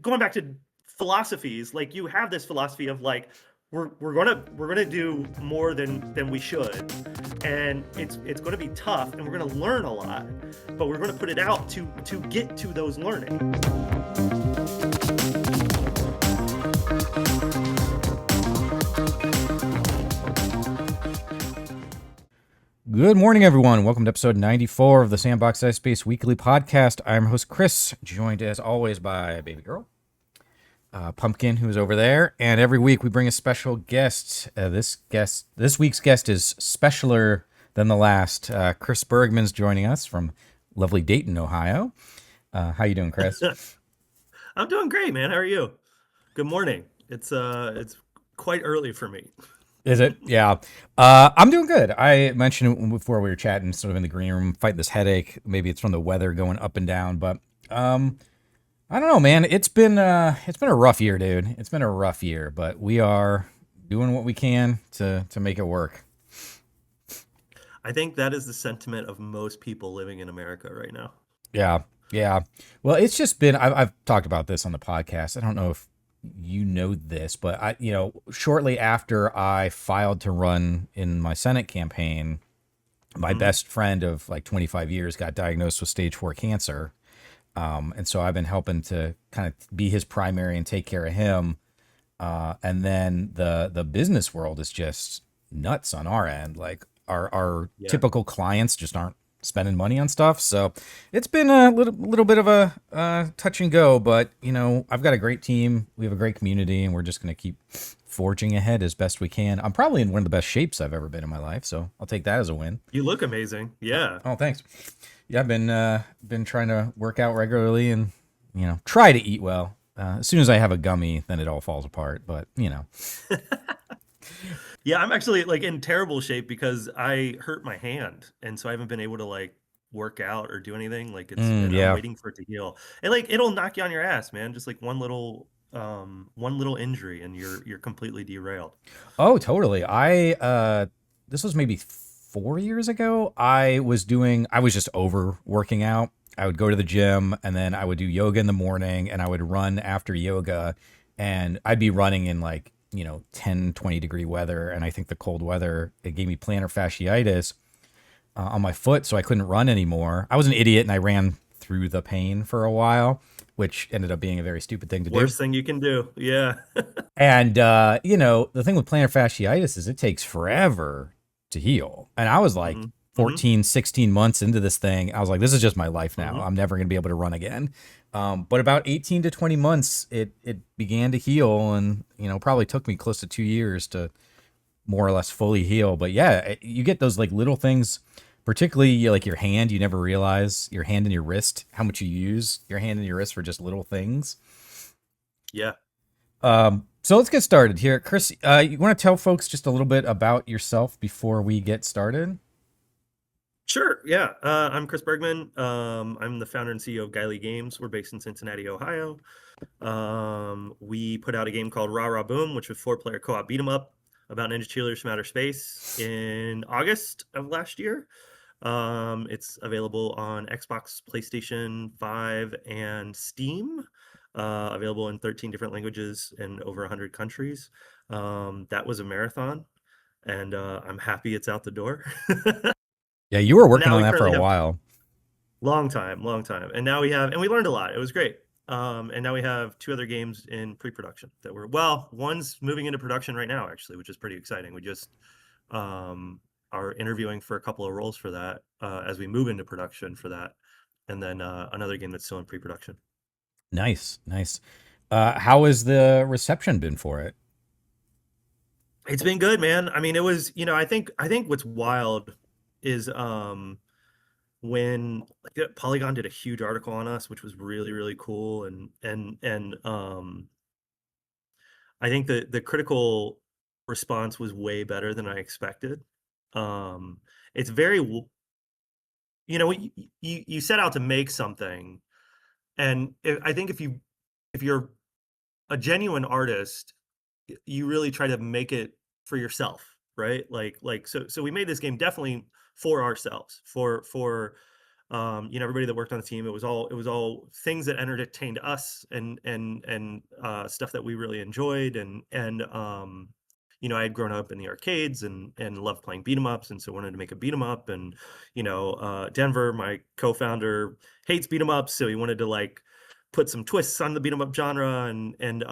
going back to philosophies, like you have this philosophy of like we're gonna do more than we should, and it's gonna be tough, and we're gonna learn a lot, but we're gonna put it out to get to those learning. Good morning, everyone. Welcome to episode 94 of the Sandbox.Space weekly podcast. I'm host Chris, joined as always by Baby Girl, Pumpkin, who's over there, and every week we bring a special guest. This week's guest is specialer than the last. Chris Bergman's joining us from lovely Dayton, Ohio. How you doing, Chris? I'm doing great, man. How are you? Good morning. It's quite early for me. Is it? Yeah. I'm doing good. I mentioned before we were chatting, sort of in the green room, fighting this headache. Maybe it's from the weather going up and down, but I don't know, man. It's been a rough year, dude. It's been a rough year, but we are doing what we can to make it work. I think that is the sentiment of most people living in America right now. Yeah. Yeah. Well, it's just been, I've talked about this on the podcast. I don't know if you know this, but shortly after I filed to run in my Senate campaign, my best friend of like 25 years got diagnosed with stage 4 cancer. And so I've been helping to kind of be his primary and take care of him. And then the business world is just nuts on our end. Like our typical clients just aren't spending money on stuff. So it's been a little bit of a touch and go, but I've got a great team. We have a great community, and we're just going to keep forging ahead as best we can. I'm probably in one of the best shapes I've ever been in my life, so I'll take that as a win. You look amazing. Yeah. Oh, thanks. Yeah, I've been trying to work out regularly and try to eat well. As soon as I have a gummy, then it all falls apart. But Yeah, I'm actually like in terrible shape because I hurt my hand, and so I haven't been able to like work out or do anything. Like I'm waiting for it to heal. And like it'll knock you on your ass, man. Just like one little injury and you're completely derailed. Oh, totally. This was maybe 4 years ago. I was just over working out. I would go to the gym, and then I would do yoga in the morning, and I would run after yoga, and I'd be running in like 10, 20 degree weather. And I think the cold weather, it gave me plantar fasciitis on my foot. So I couldn't run anymore. I was an idiot, and I ran through the pain for a while, which ended up being a very stupid thing to do. Worst thing you can do. Yeah. And, the thing with plantar fasciitis is it takes forever to heal. And I was like 14, 16 months into this thing. I was like, this is just my life now. I'm never going to be able to run again. But about 18 to 20 months, it began to heal, and, probably took me close to 2 years to more or less fully heal. But yeah, you get those like little things, particularly like your hand. You never realize your hand and your wrist, how much you use your hand and your wrist for just little things. Yeah. So let's get started here. Chris, you want to tell folks just a little bit about yourself before we get started? Sure. Yeah. I'm Chris Bergman. I'm the founder and CEO of Gylee Games. We're based in Cincinnati, Ohio. We put out a game called Rah Rah Boom, which was 4-player co-op beat 'em up about ninja cheerleaders from outer space in August of last year. It's available on Xbox, PlayStation 5, and Steam. Available in 13 different languages and over 100 countries. That was a marathon, and I'm happy it's out the door. Yeah, you were working on that for a while. Long time. And now we learned a lot. It was great. And now we have 2 other games in pre-production that one's moving into production right now, actually, which is pretty exciting. We just are interviewing for a couple of roles for that as we move into production for that. And then another game that's still in pre-production. Nice. How has the reception been for it? It's been good, man. I mean, it was, I think what's wild is when like Polygon did a huge article on us, which was really, really cool. And I think the critical response was way better than I expected. It's very, you set out to make something, and I think if you're a genuine artist, you really try to make it for yourself, right? So we made this game definitely for ourselves, for Everybody that worked on the team, it was all things that entertained us and stuff that we really enjoyed. I had grown up in the arcades and loved playing beat 'em ups, and so wanted to make a beat 'em up. And Denver, my co-founder, hates beat 'em ups, so he wanted to like put some twists on the beat 'em up genre. And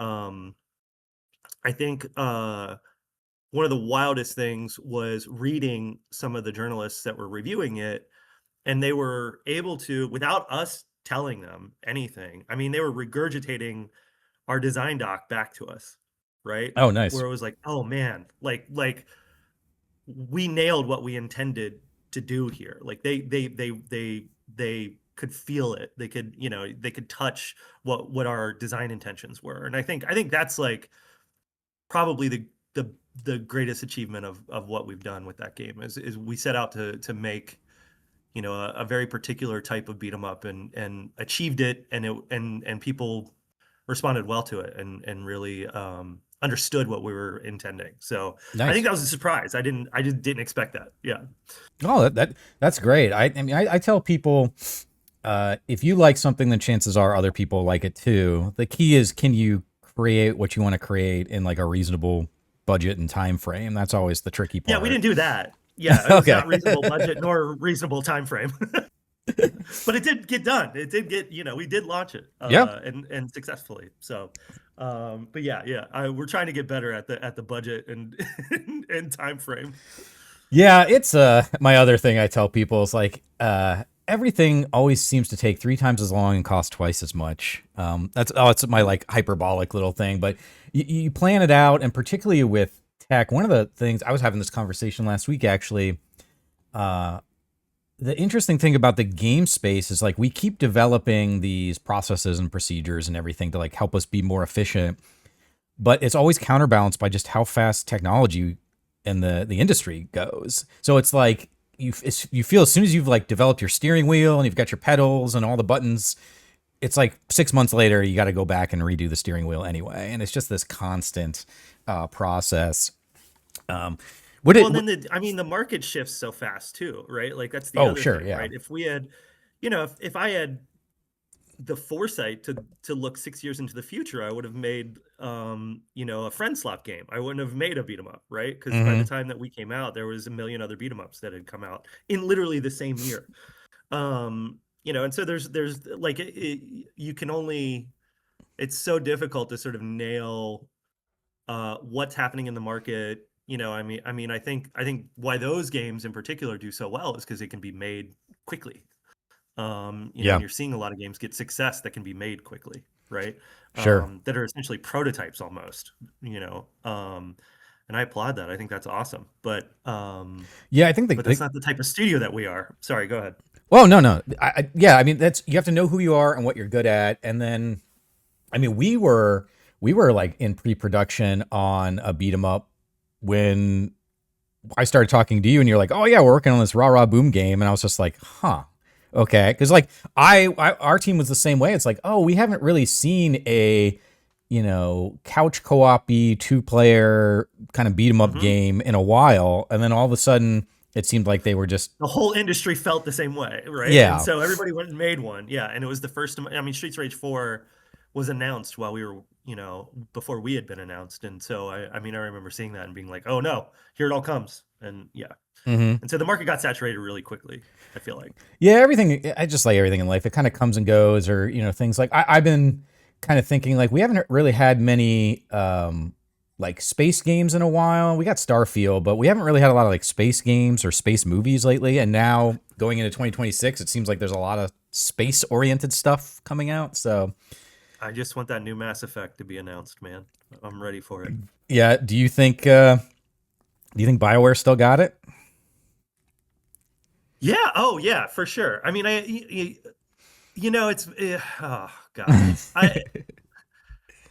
I think one of the wildest things was reading some of the journalists that were reviewing it, and they were able to, without us telling them anything, I mean, they were regurgitating our design doc back to us, right? Oh, nice. Where it was like, oh man, like we nailed what we intended to do here. Like they could feel it. They could touch what our design intentions were. And I think that's like probably the greatest achievement of what we've done with that game is we set out to make a very particular type of beat 'em up and achieved it, and people responded well to it and really understood what we were intending. So I Nice. think that was a surprise. I just didn't expect that. Yeah. Oh, that's great. I mean, I tell people, if you like something, then chances are other people like it too. The key is, can you create what you want to create in like a reasonable budget and time frame? That's always the tricky part. Yeah, we didn't do that. Yeah, it was Okay. not reasonable budget nor reasonable time frame. But it did get done. It did get, we did launch it, Yeah. and successfully. So, but yeah, we're trying to get better at the budget and and time frame. Yeah, it's my other thing I tell people is like, everything always seems to take 3 times as long and cost twice as much. It's my like hyperbolic little thing, but you plan it out, and particularly with tech, one of the things I was having this conversation last week actually. The interesting thing about the game space is like we keep developing these processes and procedures and everything to like help us be more efficient, but it's always counterbalanced by just how fast technology and the industry goes. So it's like you feel as soon as you've like developed your steering wheel and you've got your pedals and all the buttons, it's like 6 months later you got to go back and redo the steering wheel anyway, and it's just this constant process. Would it? Well, and then the market shifts so fast too, right? Like that's the Oh, other sure, thing, yeah. right? If we had, if I had the foresight to look 6 years into the future, I would have made a friend slot game. I wouldn't have made a beat 'em up, right? Because by the Mm-hmm. time that we came out, there was a million other beat 'em ups that had come out in literally the same year. And so there's like you can only, it's so difficult to sort of nail what's happening in the market. I think why those games in particular do so well is because they can be made quickly. And Yeah, you're seeing a lot of games get success that can be made quickly, right? sure. That are essentially prototypes almost, and I applaud that. I think that's awesome. But Yeah, I think but that's not the type of studio that we are. Sorry, go ahead. well, no. Yeah, I mean, that's, you have to know who you are and what you're good at, and then, I mean, we were like in pre-production on a beat 'em up when I started talking to you, and you're like, "Oh yeah, we're working on this rah rah boom game," and I was just like, "Huh, okay," because like our team was the same way. It's like, oh, we haven't really seen a couch co-op-y 2-player kind of beat 'em up Hmm. game in a while, and then all of a sudden it seemed like they were just The whole industry felt the same way, right? And yeah. so everybody went and made one. Yeah, and it was the first. I mean, Streets Rage 4 was announced while we were, before we had been announced. And so I remember seeing that and being like, oh no, here it all comes. And yeah. Hmm. And so the market got saturated really quickly, I feel like. Yeah, everything. I just like everything in life. It kind of comes and goes, or things like I've been kind of thinking like we haven't really had many like space games in a while. We got Starfield, but we haven't really had a lot of like space games or space movies lately. And now going into 2026, it seems like there's a lot of space oriented stuff coming out. So I just want that new Mass Effect to be announced, man. I'm ready for it. yeah, do you think BioWare still got it? Yeah. Oh, yeah, for sure. I mean, oh God.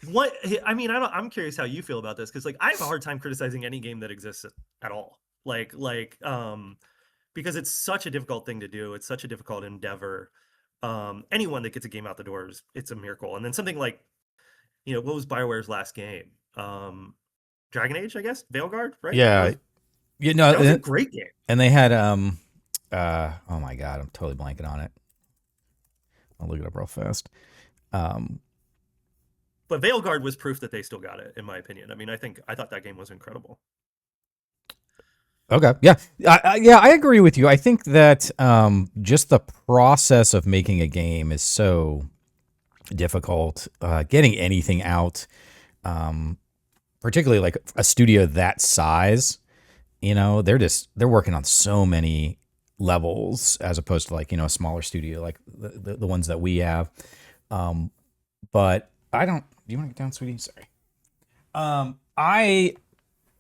What I mean, I'm curious how you feel about this, because like I have a hard time criticizing any game that exists at all. Because it's such a difficult thing to do. It's such a difficult endeavor. Anyone that gets a game out the doors, it's a miracle. And then something like, what was BioWare's last game? Dragon Age, I guess? Veilguard, right? Yeah, That was a great game. and they had oh my god, I'm totally blanking on it. I'll look it up real fast. Um, But Veilguard was proof that they still got it, in my opinion. I mean, I thought that game was incredible. okay, yeah, yeah, I agree with you. I think that just the process of making a game is so difficult. Getting anything out, particularly like a studio that size, they're working on so many levels as opposed to like a smaller studio like the ones that we have. But I don't. Do you want to get down, sweetie? Sorry. I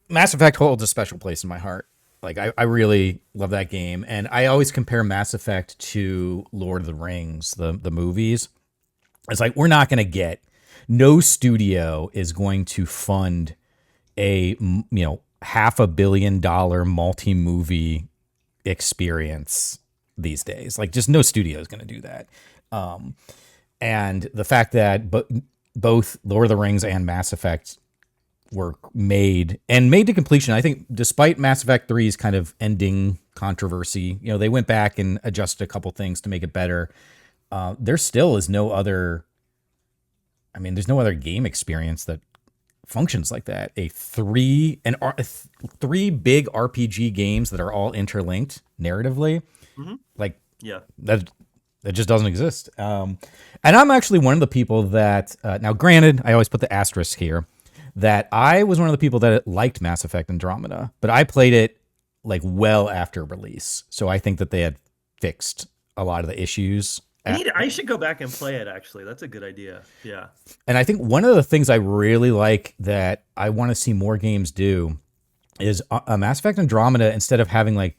Mass Effect holds a special place in my heart. Like I really love that game, and I always compare Mass Effect to Lord of the Rings, the movies. It's like we're not going to get. No studio is going to fund a $500 million multi-movie experience these days. Like just no studio is going to do that. And the fact that both Lord of the Rings and Mass Effect were made to completion. I think despite Mass Effect 3's kind of ending controversy, they went back and adjusted a couple things to make it better. There still is no other. I mean, there's no other game experience that functions like that. Three big RPG games that are all interlinked narratively, like Yeah. that just doesn't exist. And I'm actually one of the people that now, granted, I always put the asterisk here that I was one of the people that liked Mass Effect Andromeda, but I played it like well after release, so I think that they had fixed a lot of the issues. I should go back and play it, actually. That's a good idea. Yeah. And I think one of the things I really like that I want to see more games do is Mass Effect Andromeda, instead of having like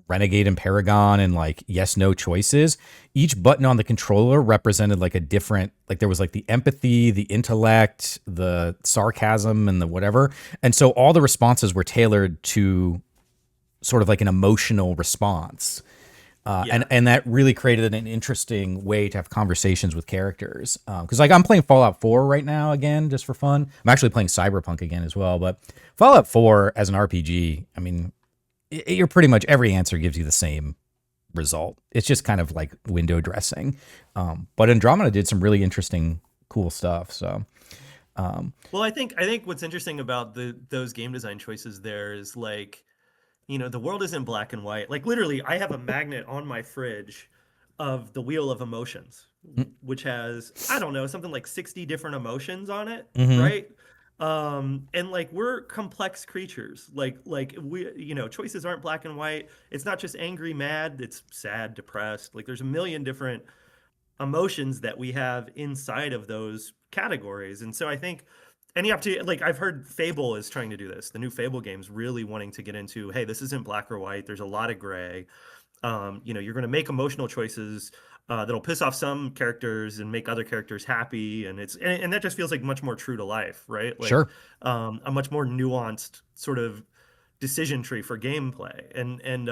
Renegade and Paragon and like yes, no choices, each button on the controller represented like a different, like there was like the empathy, the intellect, the sarcasm, and the whatever. And so all the responses were tailored to sort of like an emotional response. And that really created an interesting way to have conversations with characters. Because like I'm playing Fallout 4 right now again, just for fun. I'm actually playing Cyberpunk again as well. But Fallout 4 as an RPG, I mean, you're pretty much every answer gives you the same result. It's just kind of like window dressing. But Andromeda did some really interesting, cool stuff. So, well, I think what's interesting about those game design choices there is like, the world isn't black and white. Like literally, I have a magnet on my fridge of the Wheel of Emotions, which has, I don't know, something like 60 different emotions on it, right? And like we're complex creatures. Like we, choices aren't black and white. It's not just angry, mad, it's sad, depressed. Like there's a million different emotions that we have inside of those categories. And so I think any opportunity, like I've heard Fable is trying to do this. The new Fable game's really wanting to get into, hey, this isn't black or white. There's a lot of gray. You're going to make emotional choices that'll piss off some characters and make other characters happy, and and that just feels like much more true to life, right? Like, sure. A much more nuanced sort of decision tree for gameplay, and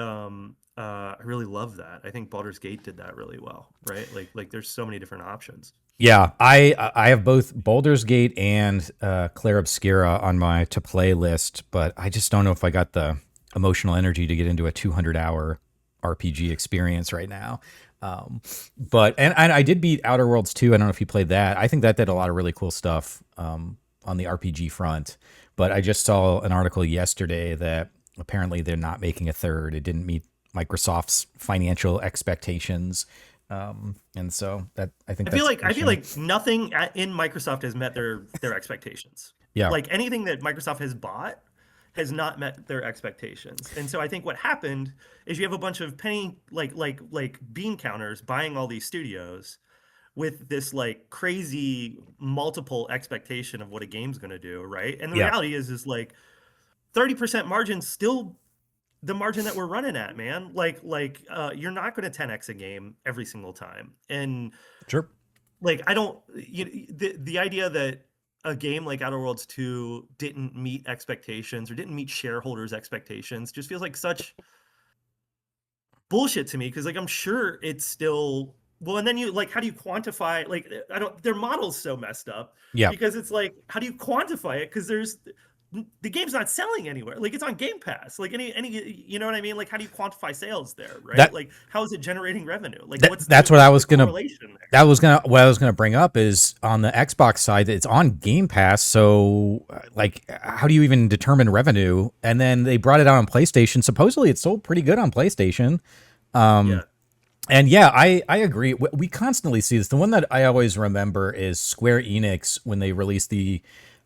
I really love that. I think Baldur's Gate did that really well, right? Like there's so many different options. Yeah, I have both Baldur's Gate and Claire Obscura on my to play list, but I just don't know if I got the emotional energy to get into a 200-hour RPG experience right now. But I did beat Outer Worlds 2. I don't know if you played that. I think that did a lot of really cool stuff on the RPG front. But I just saw an article yesterday that apparently they're not making a third. It didn't meet Microsoft's financial expectations. And so that I feel like nothing in Microsoft has met their expectations. Yeah. Like anything that Microsoft has bought has not met their expectations. And so I think what happened is you have a bunch of penny like bean counters buying all these studios with this like crazy multiple expectation of what a game's going to do, right? And the reality is like 30% margin still the margin that we're running at, man. Like you're not going to 10x a game every single time. And sure. Like I don't the idea that a game like Outer Worlds 2 didn't meet expectations or didn't meet shareholders' expectations just feels like such bullshit to me, because like I'm sure it's still well, and then you like, how do you quantify, like their model's so messed up. Yeah. Because it's like, how do you quantify it? Because the game's not selling anywhere. Like, it's on Game Pass. Like, any, you know what I mean? Like, how do you quantify sales there, right? That, Like, how is it generating revenue? Like, that's what I what's the was gonna. correlation there? What I was gonna bring up is on the Xbox side, it's on Game Pass. So, like, how do you even determine revenue? And then they brought it out on PlayStation. Supposedly, it sold pretty good on PlayStation. Yeah. And yeah, I agree. We constantly see this. The one that I always remember is Square Enix when they released the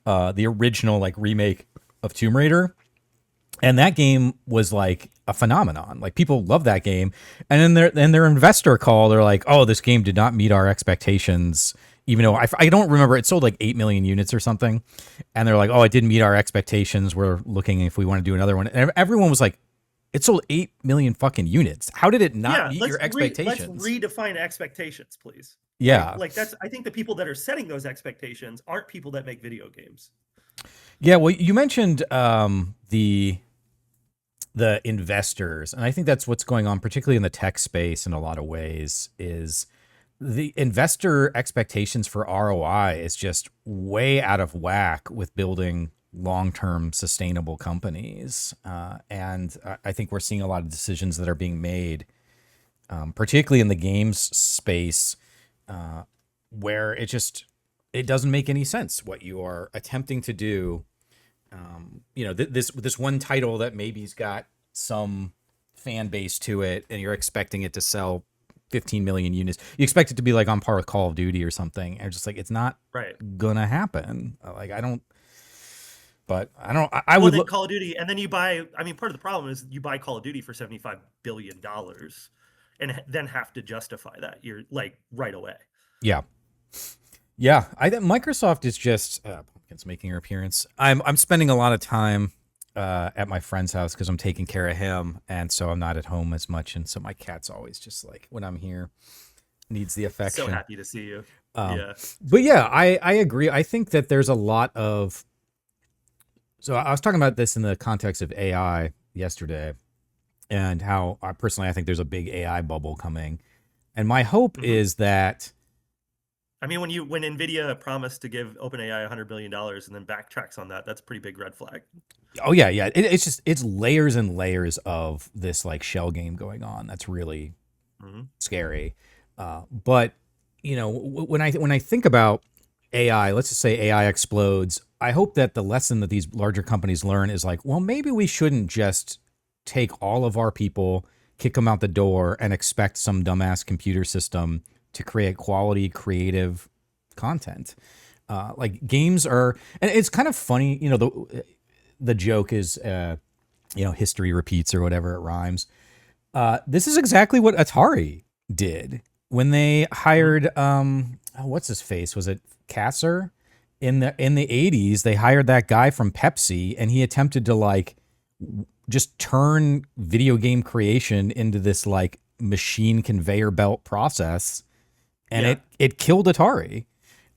original like remake of Tomb Raider, and that game was like a phenomenon. Like, people love that game, and in their investor call, they're like, "Oh, this game did not meet our expectations." Even though I don't remember, it sold like 8 million units or something, and they're like, "Oh, it didn't meet our expectations. We're looking if we want to do another one." And everyone was like, it sold 8 million fucking units. How did it not meet your expectations? Let's redefine expectations, please. Yeah. Like, that's, I think the people that are setting those expectations aren't people that make video games. Yeah. Well, you mentioned the investors, and I think that's what's going on, particularly in the tech space in a lot of ways, is the investor expectations for ROI is just way out of whack with building long-term sustainable companies. And I think we're seeing a lot of decisions that are being made, particularly in the games space, where it doesn't make any sense what you are attempting to do. This one title that maybe's got some fan base to it, and you're expecting it to sell 15 million units. You expect it to be like on par with Call of Duty or something, and just like, it's not gonna happen. Like, I don't. But I don't. I would look Call of Duty, and then you buy. I mean, part of the problem is you buy Call of Duty for $75 billion, and then have to justify that. You're like, right away. Yeah, yeah. I think Microsoft is just Pumpkin's making her appearance. I'm spending a lot of time at my friend's house because I'm taking care of him, and so I'm not at home as much, and so my cat's always just like, when I'm here, needs the affection. So happy to see you. Yeah, but yeah, I agree. I think that there's a lot of. So I was talking about this in the context of AI yesterday, and how personally I think there's a big AI bubble coming, and my hope is that. I mean, when NVIDIA promised to give OpenAI $100 billion and then backtracks on that, that's a pretty big red flag. Oh yeah, yeah. It's layers and layers of this like shell game going on. That's really scary. But when I think about AI, let's just say AI explodes. I hope that the lesson that these larger companies learn is like, well, maybe we shouldn't just take all of our people, kick them out the door, and expect some dumbass computer system to create quality, creative content. Like, games are, and it's kind of funny, the joke is, history repeats or whatever, it rhymes. This is exactly what Atari did when they hired, what's his face? Was it Kasser? In the 80s, they hired that guy from Pepsi, and he attempted to like just turn video game creation into this like machine conveyor belt process, and it killed Atari.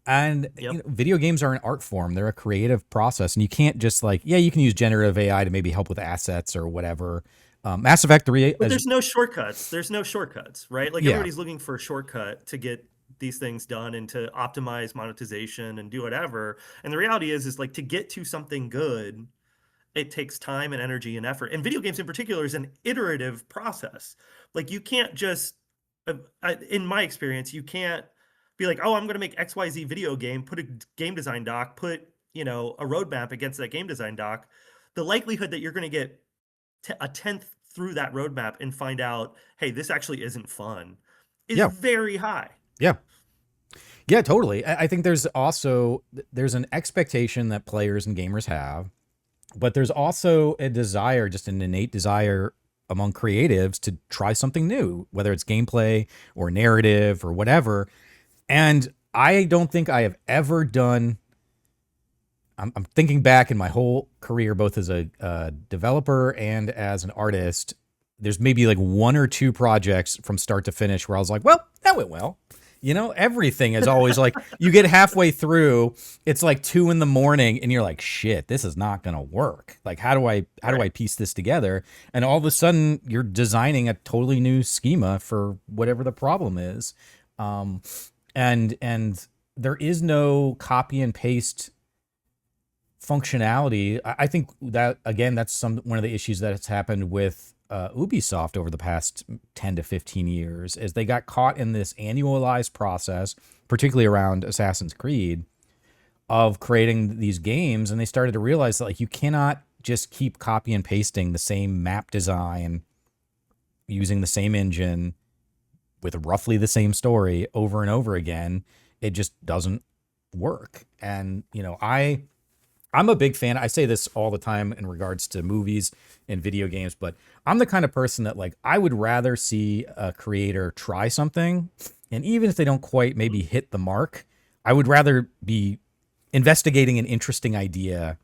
And video games are an art form; they're a creative process, and you can't just like, you can use generative AI to maybe help with assets or whatever. Mass Effect 3, but there's no shortcuts. There's no shortcuts, right? Like, everybody's looking for a shortcut to get these things done and to optimize monetization and do whatever. And the reality is like, to get to something good, it takes time and energy and effort. And video games in particular is an iterative process. Like, you can't just, in my experience, you can't be like, oh, I'm going to make XYZ video game, put a game design doc, put, a roadmap against that game design doc. The likelihood that you're going to get a 10th through that roadmap and find out, hey, this actually isn't fun, is very high. Yeah. Yeah, totally. I think there's an expectation that players and gamers have, but there's also a desire, just an innate desire among creatives to try something new, whether it's gameplay or narrative or whatever. And I don't think I have ever done. I'm thinking back in my whole career, both as a developer and as an artist, there's maybe like one or two projects from start to finish where I was like, well, that went well. Everything is always like, you get halfway through, it's like 2 a.m, and you're like, shit, this is not going to work. Like, how do I piece this together? And all of a sudden you're designing a totally new schema for whatever the problem is. And there is no copy and paste functionality. I think that again, that's one of the issues that has happened with Ubisoft over the past 10 to 15 years is they got caught in this annualized process, particularly around Assassin's Creed, of creating these games, and they started to realize that like you cannot just keep copy and pasting the same map design using the same engine with roughly the same story over and over again. It just doesn't work. And I'm a big fan. I say this all the time in regards to movies and video games, but I'm the kind of person that like I would rather see a creator try something, and even if they don't quite maybe hit the mark, I would rather be investigating an interesting idea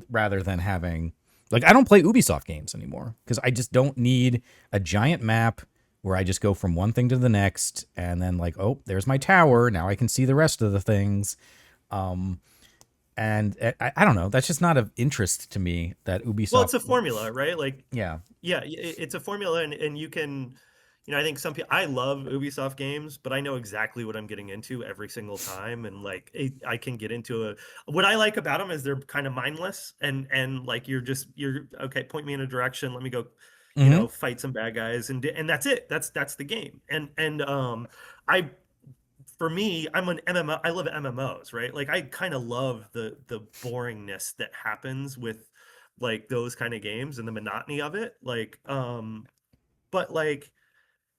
rather than having like I don't play Ubisoft games anymore because I just don't need a giant map where I just go from one thing to the next and then like, oh, there's my tower. Now I can see the rest of the things. And I don't know. That's just not of interest to me that Ubisoft. Well, it's a formula, right? Like, Yeah. it's a formula, and you can, I think some people. I love Ubisoft games, but I know exactly what I'm getting into every single time, and like I can get into a. What I like about them is they're kind of mindless, and like you're okay. Point me in a direction. Let me go, fight some bad guys, and that's it. That's the game, and I. For me, I'm an MMO. I love MMOs, right? Like I kind of love the boringness that happens with like those kind of games and the monotony of it. Like, but like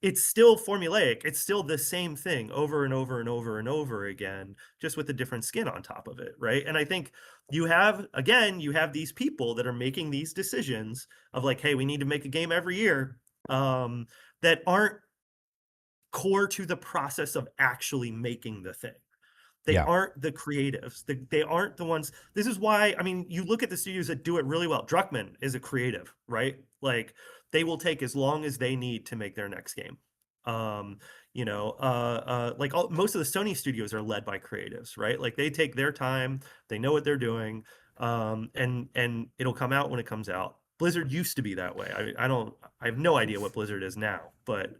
it's still formulaic. It's still the same thing over and over and over and over again, just with a different skin on top of it, right? And I think you have these people that are making these decisions of like, hey, we need to make a game every year, that aren't core to the process of actually making the thing. They Yeah. aren't the creatives. They aren't the ones. This is why, I mean, you look at the studios that do it really well. Druckmann is a creative, right? Like they will take as long as they need to make their next game. Like most of the Sony studios are led by creatives, right? Like they take their time, they know what they're doing, and it'll come out when it comes out. Blizzard used to be that way. I have no idea what Blizzard is now, but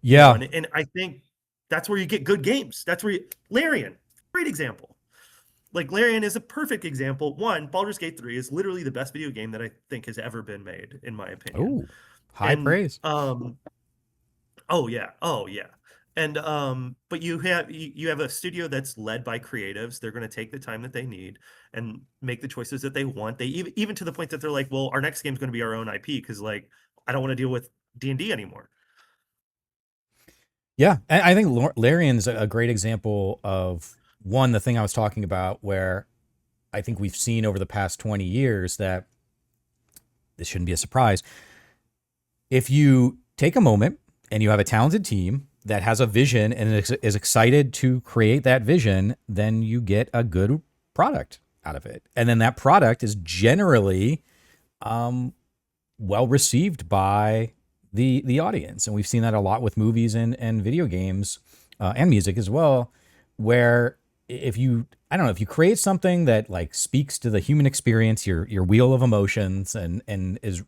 Yeah. and I think that's where you get good games. That's where Larian, great example. Like Larian is a perfect example. One, Baldur's Gate 3 is literally the best video game that I think has ever been made, in my opinion. Oh, high praise. Oh yeah. And but you have a studio that's led by creatives. They're going to take the time that they need and make the choices that they want. They even to the point that they're like, well, our next game is going to be our own IP because like I don't want to deal with D&D anymore. Yeah, and I think Larian's a great example of one, the thing I was talking about, where I think we've seen over the past 20 years that this shouldn't be a surprise. If you take a moment and you have a talented team that has a vision and is excited to create that vision, then you get a good product out of it. And then that product is generally well received by the audience. And we've seen that a lot with movies and video games and music as well, where if you create something that like speaks to the human experience, your wheel of emotions, and is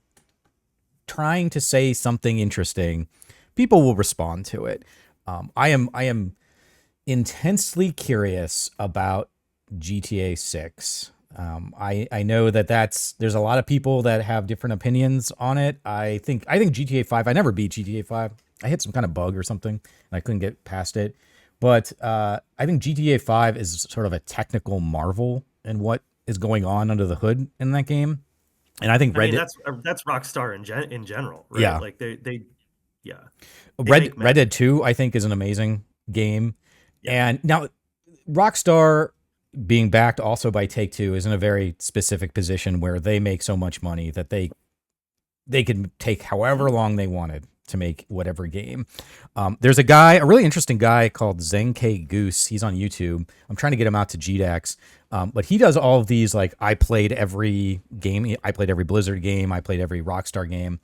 trying to say something interesting, people will respond to it. I am intensely curious about GTA 6. I know there's a lot of people that have different opinions on it. I think GTA 5, I never beat GTA 5. I hit some kind of bug or something and I couldn't get past it. But I think GTA 5 is sort of a technical marvel in what is going on under the hood in that game. And I think I mean, that's Rockstar in general, right? Yeah. Like they Red Dead 2, I think, is an amazing game. Yeah. And now Rockstar, being backed also by Take-Two, is in a very specific position where they make so much money that they can take however long they wanted to make whatever game. There's a really interesting guy called Zenke Goose. He's on YouTube. I'm trying to get him out to GDAX. But he does all of these, like, I played every game. I played every Blizzard game. I played every Rockstar game.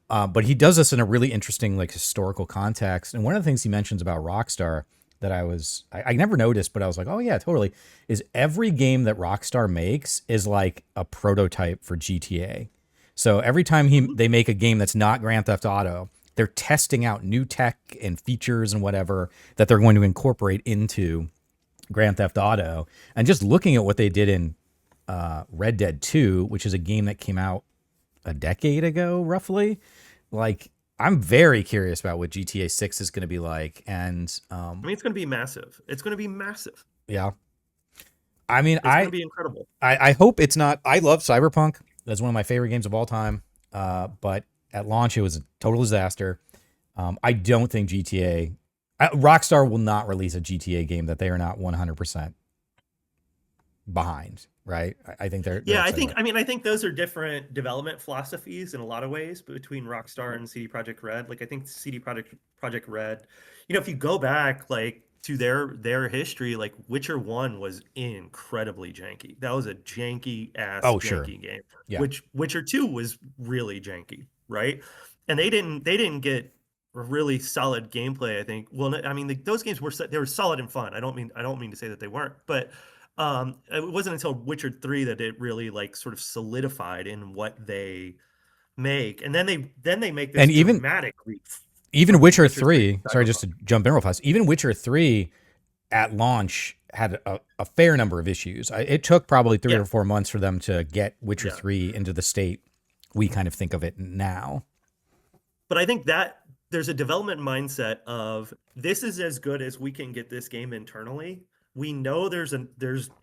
But he does this in a really interesting, like, historical context. And one of the things he mentions about Rockstar that I never noticed, but I was like, oh yeah, totally, is every game that Rockstar makes is like a prototype for GTA. So every time they make a game that's not Grand Theft Auto, they're testing out new tech and features and whatever that they're going to incorporate into Grand Theft Auto. And just looking at what they did in Red Dead 2, which is a game that came out a decade ago, roughly. Like, I'm very curious about what GTA 6 is going to be like. And I mean, it's going to be massive. It's going to be massive. yeah, I mean, It's going to be incredible. I hope it's not. I love Cyberpunk. That's one of my favorite games of all time. But at launch, it was a total disaster. I don't think GTA, Rockstar will not release a GTA game that they are not 100% behind. Right? I think they're Yeah, excited about it. I think those are different development philosophies in a lot of ways between Rockstar and CD Projekt Red. Like I think Project Red, if you go back like to their history, like Witcher 1 was incredibly janky. That was a janky ass Oh, sure. janky game. Yeah. Which Witcher 2 was really janky, right? And they didn't get really solid gameplay, I think. Well, I mean, those games they were solid and fun. I don't mean to say that they weren't, but it wasn't until Witcher 3 that it really like sort of solidified in what they make. And then they make this And even dramatic leap even from Witcher Witcher 3 to 3, sorry, just Cyberpunk. to jump in real fast, even Witcher 3 at launch had a fair number of issues. It took probably 3 or 4 months for them to get Witcher Yeah. 3 into the state we kind of think of it now. But I think that there's a development mindset of this is as good as we can get this game internally. We know there's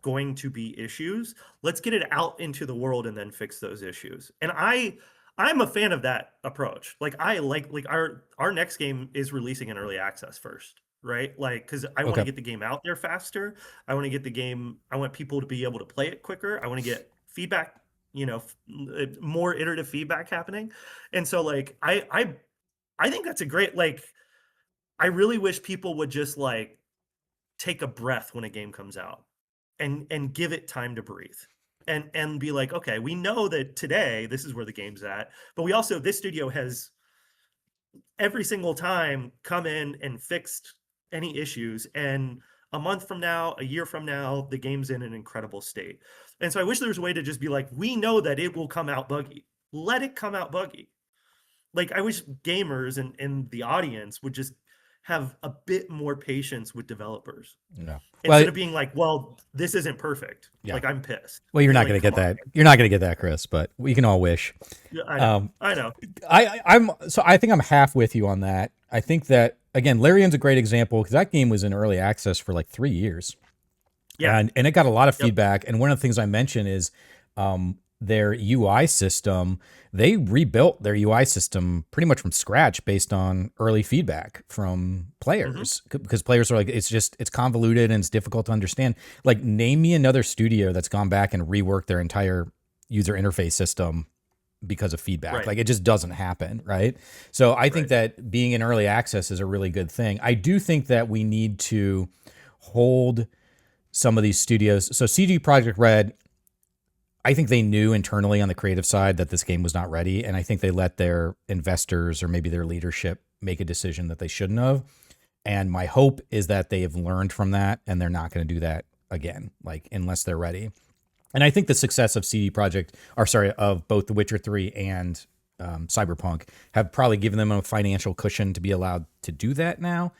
going to be issues. Let's get it out into the world and then fix those issues. And I'm a fan of that approach. Like I like our next game is releasing in early access first, right? Like cuz I want to Okay. get the game out there faster. I want people to be able to play it quicker. I want to get feedback, more iterative feedback happening. And so like I think that's a great like I really wish people would just like take a breath when a game comes out and give it time to breathe. And be like, okay, we know that today this is where the game's at, but we also this studio has every single time come in and fixed any issues, and a month from now, a year from now, the game's in an incredible state. And so I wish there was a way to just be like, we know that it will come out buggy. Let it come out buggy. Like I wish gamers and the audience would just have a bit more patience with developers Yeah. instead Well, of being like, well, this isn't perfect. yeah. Like I'm pissed. Well, you're not Like, going to get come on, that. You're not going to get that, Chris, but we can all wish. man. I know. Um, I know. I think I'm half with you on that. I think that again, Larian's a great example because that game was in early access for like 3 years. Yeah. And it got a lot of Yep. feedback. And one of the things I mentioned is their UI system. They rebuilt their UI system pretty much from scratch based on early feedback from players because players are like, it's convoluted and it's difficult to understand. Like, name me another studio that's gone back and reworked their entire user interface system because of feedback. Right. Like, it just doesn't happen, right? So I think Right. that being in early access is a really good thing. I do think that we need to hold some of these studios. So CD Projekt Red, I think they knew internally on the creative side that this game was not ready, and I think they let their investors or maybe their leadership make a decision that they shouldn't have. And my hope is that they have learned from that and they're not going to do that again, like unless they're ready. And I think the success of of both The Witcher 3 and Cyberpunk have probably given them a financial cushion to be allowed to do that now.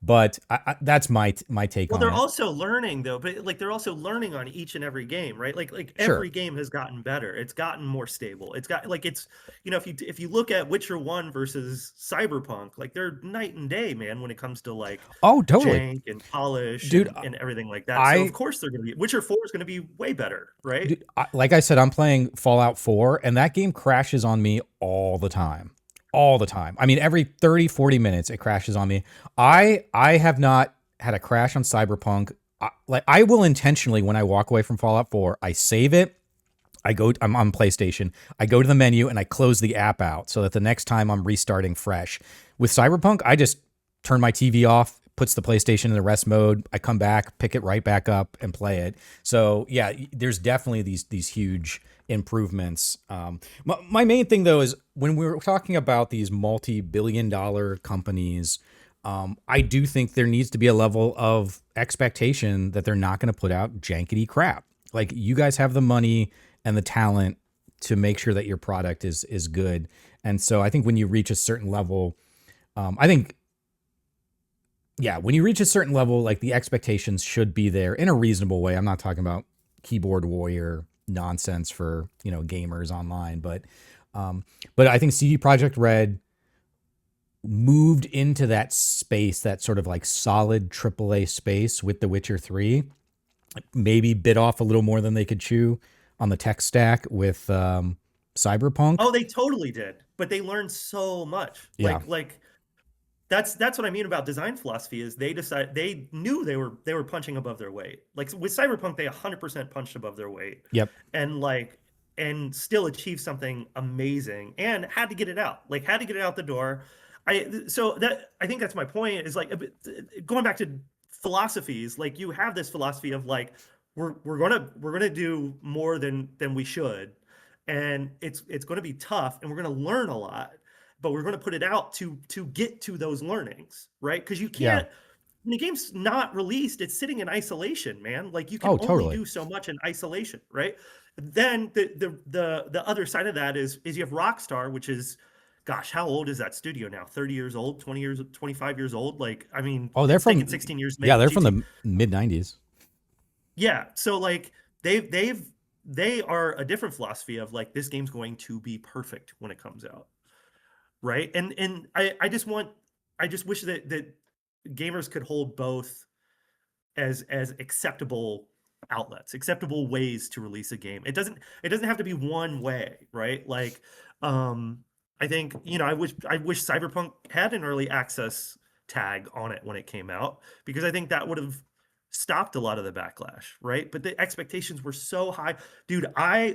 But that's my take Well, on they're it. also learning though, but like they're also learning on each and every game, right? Like Sure. every game has gotten better. It's gotten more stable. It's got like it's if you look at Witcher 1 versus Cyberpunk, like they're night and day, man, when it comes to like Oh, totally. jank and polish Dude, and everything like that. So I of course they're gonna be Witcher 4 is gonna be way better, right? Dude, like I said, I'm playing Fallout 4, and that game crashes on me all the time. All the time. I mean, every 30, 40 minutes, it crashes on me. I have not had a crash on Cyberpunk. I will intentionally, when I walk away from Fallout 4, I save it. I'm on PlayStation. I go to the menu and I close the app out so that the next time I'm restarting fresh. With Cyberpunk, I just turn my TV off, puts the PlayStation in the rest mode. I come back, pick it right back up and play it. So yeah, there's definitely these huge improvements. My main thing though is when we're talking about these multi-billion-dollar companies, I do think there needs to be a level of expectation that they're not going to put out jankety crap. Like, you guys have the money and the talent to make sure that your product is good. And so I think when you reach a certain level, when you reach a certain level, like the expectations should be there in a reasonable way. I'm not talking about keyboard warrior nonsense for gamers online. But I think CD Projekt Red moved into that space, that sort of like solid AAA space with The Witcher 3. Maybe bit off a little more than they could chew on the tech stack with Cyberpunk. Oh, they totally did, but they learned so much. Yeah. Like that's what I mean about design philosophy is they knew they were punching above their weight. Like with Cyberpunk, they 100% punched above their weight, Yep. and still achieved something amazing and had to get it out. Like had to get it out the door. I think that's my point is like going back to philosophies. Like you have this philosophy of like we're gonna do more than we should, and it's going to be tough, and we're going to learn a lot, but we're going to put it out to get to those learnings, right? Because you Yeah. can't, when the game's not released, it's sitting in isolation, man. Like you can Oh, only totally. do so much in isolation, right? Then the other side of that is you have Rockstar, which is, gosh, how old is that studio now? 30 years old, 20 years, 25 years old. Like, I mean, Oh, they're it's taken from 16 years to yeah, make they're from GT. the mid '90s. Yeah, so like they are a different philosophy of like this game's going to be perfect when it comes out, right? And I just wish that gamers could hold both as acceptable outlets, acceptable ways to release a game. It doesn't have to be one way, right? Like um I think, I wish Cyberpunk had an early access tag on it when it came out, because I think that would have stopped a lot of the backlash, right? But the expectations were so high. Dude,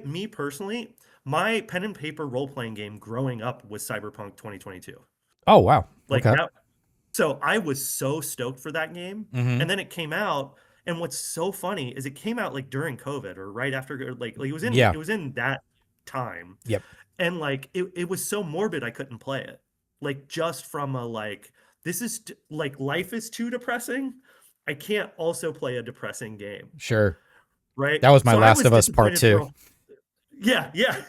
me personally, my pen and paper role-playing game growing up was Cyberpunk 2022. Oh, wow. Like Okay. that, so I was so stoked for that game, Mm-hmm. and then it came out, and what's so funny is it came out like during COVID or right after, or like Yeah. it was in that time, Yep. and like it was so morbid I couldn't play it. Like just from a like like life is too depressing. I can't also play a depressing game, Sure. right? That was my So I Last was of Us Part disappointed for 2. a yeah, yeah,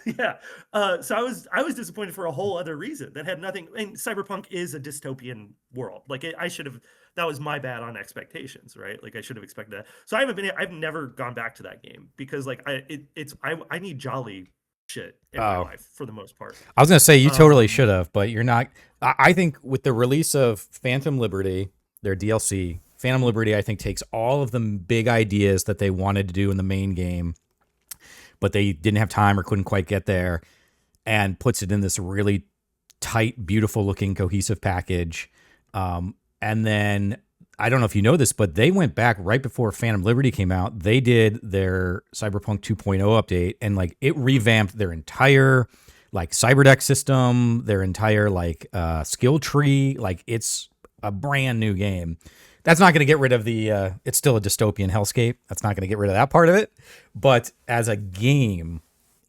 yeah. So I was disappointed for a whole other reason that had nothing. And Cyberpunk is a dystopian world. Like I should have. That was my bad on expectations, right? Like I should have expected that. So I've never gone back to that game because like I need jolly shit in my Oh. life for the most part. I was going to say you totally Um, should have, but you're not. I think with the release of Phantom Liberty, their DLC, Phantom Liberty, I think takes all of the big ideas that they wanted to do in the main game, but they didn't have time or couldn't quite get there, and puts it in this really tight, beautiful looking, cohesive package. And then I don't know if you know this, but they went back right before Phantom Liberty came out. They did their Cyberpunk 2.0 update, and like it revamped their entire like cyberdeck system, their entire like skill tree. Like it's a brand new game. That's not going to get rid of the. It's still a dystopian hellscape. That's not going to get rid of that part of it. But as a game,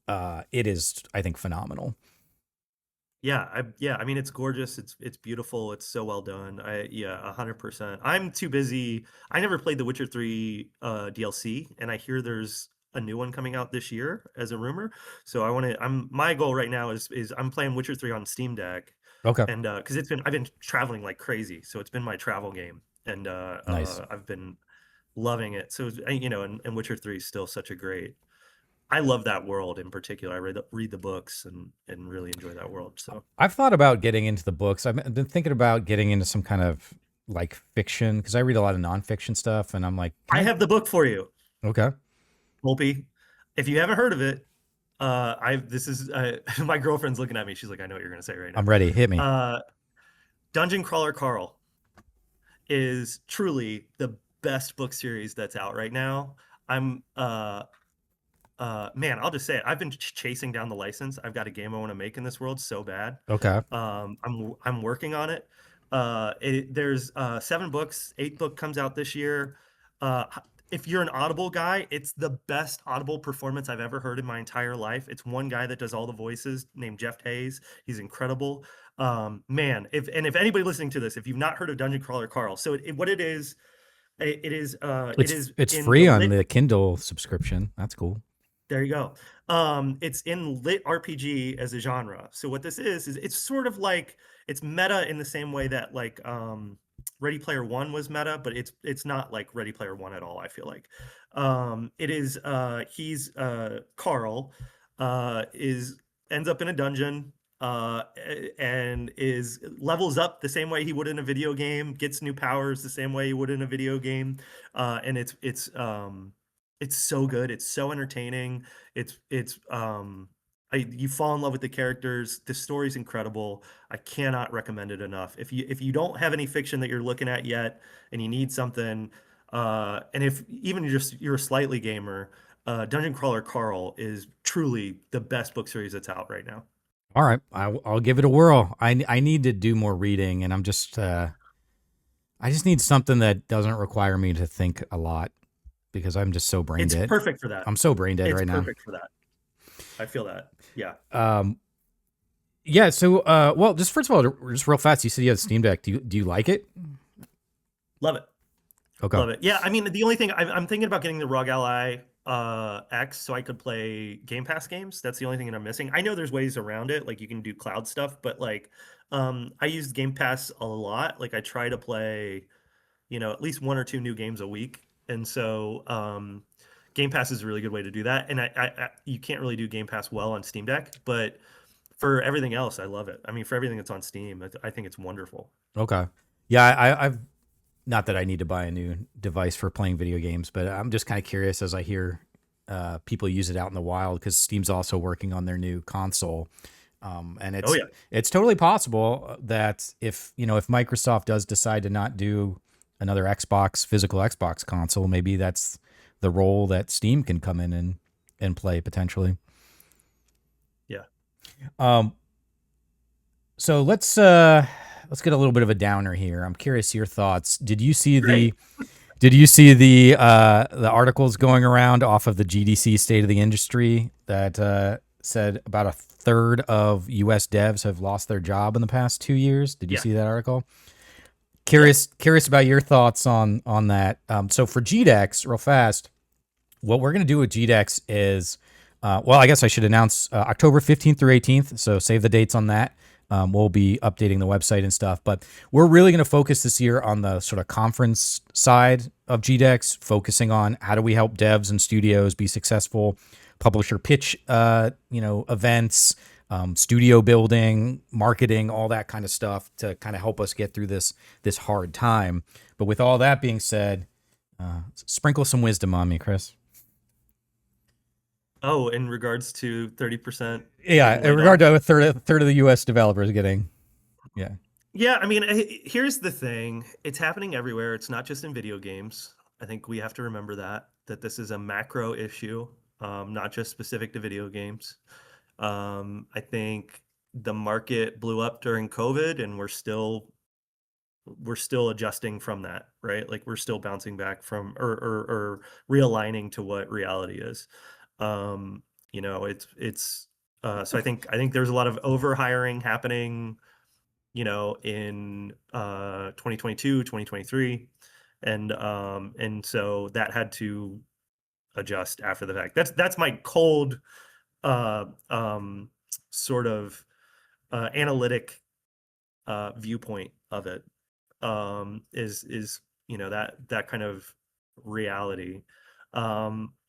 it is, I think, phenomenal. yeah, I mean it's gorgeous, it's beautiful, it's so well done. 100%. I'm too busy. I never played The Witcher 3 DLC, and I hear there's a new one coming out this year as a rumor. So my goal right now is I'm playing Witcher 3 on Steam Deck, Okay, and because I've been traveling like crazy, so it's been my travel game, and nice. I've been loving it. So and Witcher 3 is still such a great. I love that world in particular. I read the books and really enjoy that world. So I've thought about getting into the books. I've been thinking about getting into some kind of like fiction because I read a lot of nonfiction stuff, and I'm like, can I I? have the book for you, Okay, Volpe. If you haven't heard of it, I this is my girlfriend's looking at me. She's like, I know what you're gonna say right now. I'm ready. Hit me. Uh, Dungeon Crawler Carl is truly the best book series that's out right now. I'm man, I'll just say it. I've been chasing down the license. I've got a game I want to make in this world so bad. Okay, I'm working on it. There's 7 books. 8th book comes out this year. Uh, if you're an Audible guy, it's the best Audible performance I've ever heard in my entire life. It's one guy that does all the voices named Jeff Hayes. He's incredible. Man, if anybody listening to this, if you've not heard of Dungeon Crawler Carl, so what it is, it is it's in the free on lit. the Kindle subscription. That's cool. There you go. It's in lit RPG as a genre. So what this is it's sort of like it's meta in the same way that like Ready Player One was meta, but it's not like Ready Player One at all, I feel like. It is he's Carl is ends up in a dungeon and is levels up the same way he would in a video game, gets new powers the same way he would in a video game. And it's so good, it's so entertaining. You fall in love with the characters. The story's incredible. I cannot recommend it enough. If you don't have any fiction that you're looking at yet and you need something, and if even you're a slightly gamer, Dungeon Crawler Carl is truly the best book series that's out right now. All right, I'll give it a whirl. I need to do more reading, and I just need something that doesn't require me to think a lot because I'm just so brain It's dead. perfect for that. I'm so brain dead It's right now. perfect for that. I feel that. Yeah. Yeah. So, well, just first of all, just real fast, you said you had a Steam Deck. Do you like it? Love it. Okay. Love it. Yeah, I mean, the only thing I'm thinking about getting the ROG Ally X so I could play Game Pass games. That's the only thing that I'm missing. I know there's ways around it, like you can do cloud stuff, but like I use Game Pass a lot. Like I try to play, at least one or two new games a week. And so Game Pass is a really good way to do that. And you can't really do Game Pass well on Steam Deck, but for everything else, I love it. I mean, for everything that's on Steam, I think it's wonderful. Okay. Yeah, I've not that I need to buy a new device for playing video games, but I'm just kind of curious as I hear people use it out in the wild because Steam's also working on their new console. And Oh yeah. it's totally possible that if Microsoft does decide to not do another physical Xbox console, maybe that's the role that Steam can come in and play potentially. Yeah. So let's get a little bit of a downer here. I'm curious your thoughts. Did you see Great. the articles going around off of the GDC State of the Industry that said about a third of U.S. devs have lost their job in the past 2 years? Did you Yeah. see that article? Curious about your thoughts on that. So for GDEX, real fast, what we're going to do with GDEX is, well, I guess I should announce October 15th through 18th. So save the dates on that. We'll be updating the website and stuff, but we're really going to focus this year on the sort of conference side of GDEX, focusing on how do we help devs and studios be successful, publisher pitch, events, studio building, marketing, all that kind of stuff to kind of help us get through this hard time. But with all that being said, sprinkle some wisdom on me, Chris. Oh, in regards to 30%. Yeah, in regard to a third of the U.S. developers getting, yeah. Yeah, I mean, here's the thing. It's happening everywhere. It's not just in video games. I think we have to remember that this is a macro issue, not just specific to video games. I think the market blew up during COVID, and we're still adjusting from that, right? Like we're still bouncing back from or realigning to what reality is. So I think there's a lot of over hiring happening, in 2022, 2023, and so that had to adjust after the fact. That's my cold sort of analytic viewpoint of it. Is that kind of reality.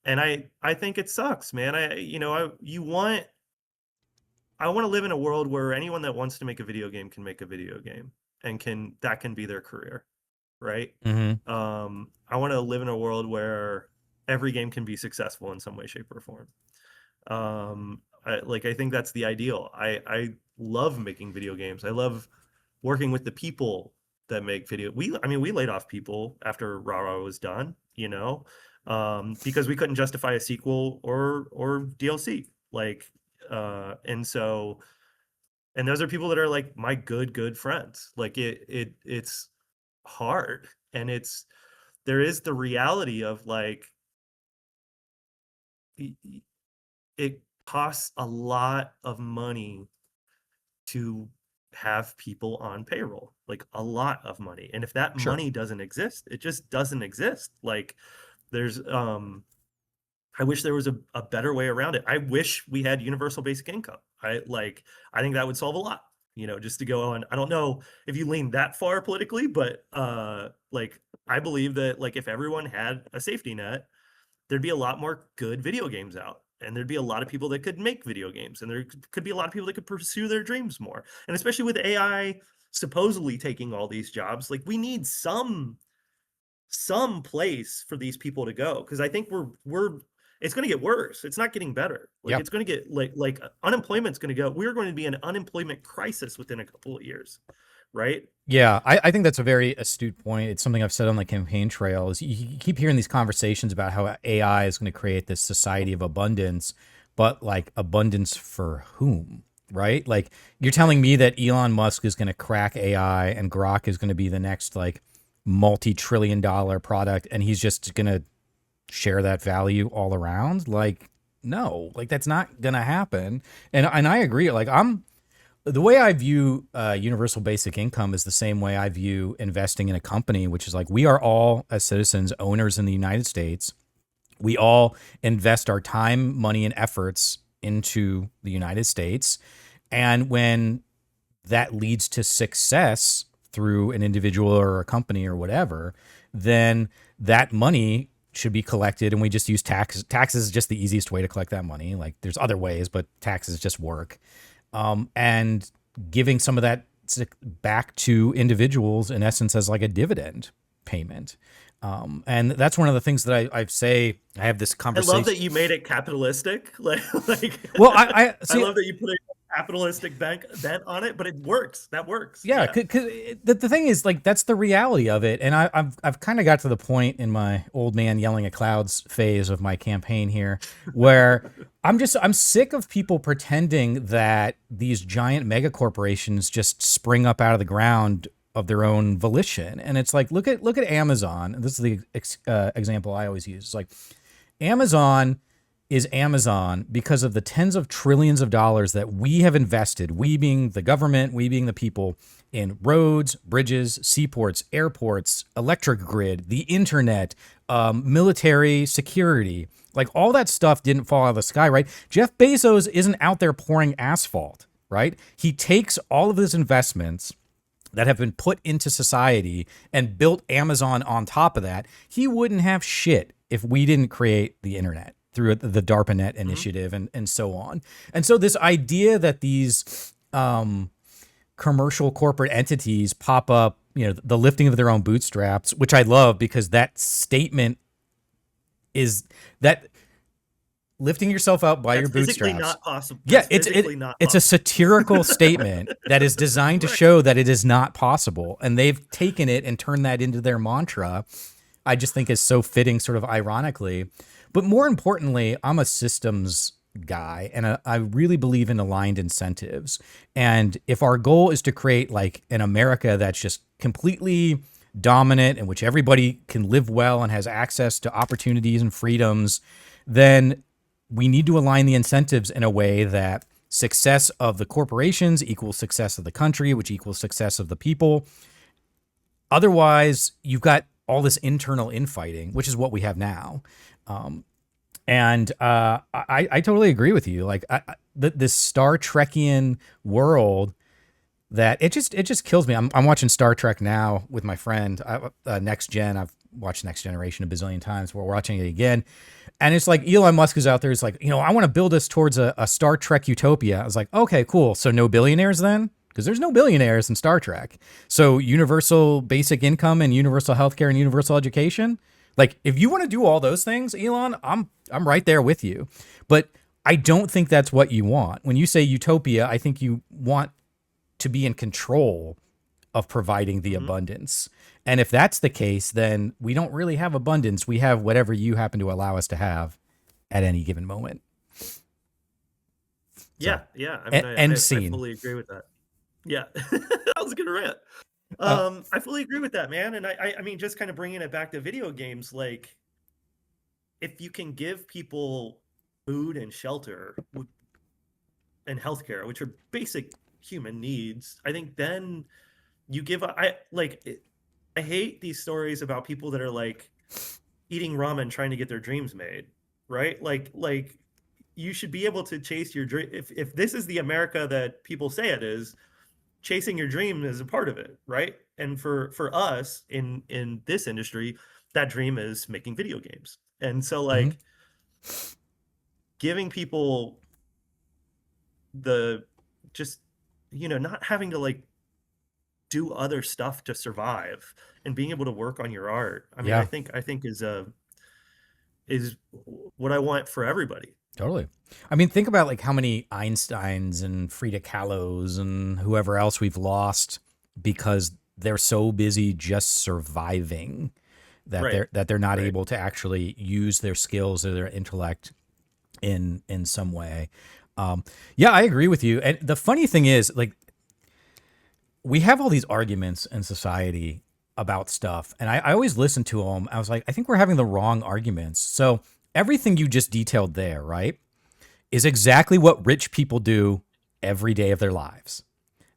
And I think it sucks, man. I want to live in a world where anyone that wants to make a video game can make a video game and that can be their career, right? Mm-hmm. I want to live in a world where every game can be successful in some way, shape, or form. I think that's the ideal. I love making video games. I love working with the people that make video. We laid off people after Rara was done, because we couldn't justify a sequel or DLC. And those are people that are like my good friends. Like it's hard, and there is the reality of like it costs a lot of money to have people on payroll, like a lot of money. And if that Sure. money doesn't exist, it just doesn't exist. Like there's I wish there was a better way around it. I wish we had universal basic income. I think that would solve a lot, just to go on. I don't know if you lean that far politically, but like I believe that like if everyone had a safety net, there'd be a lot more good video games out. And there'd be a lot of people that could make video games, and there could be a lot of people that could pursue their dreams more. And especially with AI supposedly taking all these jobs, like we need some place for these people to go, because I think we're it's going to get worse. It's not getting better. Like Yeah. it's going to get like unemployment's going to go. We're going to be in an unemployment crisis within a couple of years, right? Yeah, I think that's a very astute point. It's something I've said on the campaign trail is you keep hearing these conversations about how AI is going to create this society of abundance, but like abundance for whom, right? Like you're telling me that Elon Musk is going to crack AI and Grok is going to be the next like multi-trillion-dollar product and he's just going to share that value all around? Like, no, like that's not going to happen. And I agree. Like the way I view universal basic income is the same way I view investing in a company, which is like we are all, as citizens, owners in the United States. We all invest our time, money, and efforts into the United States. And when that leads to success through an individual or a company or whatever, then that money should be collected and we just use taxes. Taxes is just the easiest way to collect that money. Like there's other ways, but taxes just work. And giving some of that back to individuals in essence as like a dividend payment. And that's one of the things that I say. I have this I conversation. love that you made it capitalistic. Like Well, I I see. love that you put a capitalistic bent on it, but it works. That works. Yeah, because the thing is, like, that's the reality of it. And I've kind of got to the point in my old man yelling at clouds phase of my campaign here, where I'm sick of people pretending that these giant mega corporations just spring up out of the ground of their own volition. And it's like, look at Amazon. This is the example I always use. It's like Amazon is Amazon because of the tens of trillions of dollars that we have invested, we being the government, we being the people, in roads, bridges, seaports, airports, electric grid, the internet, military security. Like all that stuff didn't fall out of the sky, right? Jeff Bezos isn't out there pouring asphalt, right? He takes all of his investments that have been put into society and built Amazon on top of that. He wouldn't have shit if we didn't create the internet through the DARPANET initiative and so on. And so this idea that these commercial corporate entities pop up, the lifting of their own bootstraps, which I love because that statement is that lifting yourself out by your bootstraps. Physically not possible. Yeah, it's a satirical statement that is designed to show that it is not possible. And they've taken it and turned that into their mantra. I just think is so fitting, sort of ironically. But more importantly, I'm a systems guy and I really believe in aligned incentives. And if our goal is to create like an America that's just completely dominant in which everybody can live well and has access to opportunities and freedoms, then we need to align the incentives in a way that success of the corporations equals success of the country, which equals success of the people. Otherwise, you've got all this internal infighting, which is what we have now. I totally agree with you. Like this Star Trekian world that it just kills me. I'm watching Star Trek now with my friend, Next Gen. I've watched Next Generation a bazillion times. We're watching it again. And it's like Elon Musk is out there. It's like, I want to build us towards a Star Trek utopia. I was like, okay, cool. So no billionaires then? Because there's no billionaires in Star Trek. So universal basic income and universal healthcare and universal education. Like if you want to do all those things, Elon, I'm right there with you. But I don't think that's what you want. When you say utopia, I think you want to be in control of providing the abundance. And if that's the case, then we don't really have abundance. We have whatever you happen to allow us to have at any given moment. Yeah. I mean, I fully agree with that. Yeah, that was a good rant. I fully agree with that, man. And I mean, just kind of bringing it back to video games, like if you can give people food and shelter and healthcare, which are basic human needs, I think then you give. I hate these stories about people that are like eating ramen trying to get their dreams made, right? Like you should be able to chase your dream. If this is the America that people say it is, chasing your dream is a part of it, right? And for us in this industry, that dream is making video games. And so Hmm. like giving people the just not having to like do other stuff to survive and being able to work on your art. I mean, Yeah, I think is what I want for everybody. totally. I mean, think about like how many Einsteins and Frida Kahlos and whoever else we've lost because they're so busy just surviving that Right. they're not Right. able to actually use their skills or their intellect in some way. Yeah, I agree with you. And the funny thing is, like, we have all these arguments in society about stuff, and I always listen to them. I was like, I think we're having the wrong arguments. So everything you just detailed there, right, is exactly what rich people do every day of their lives.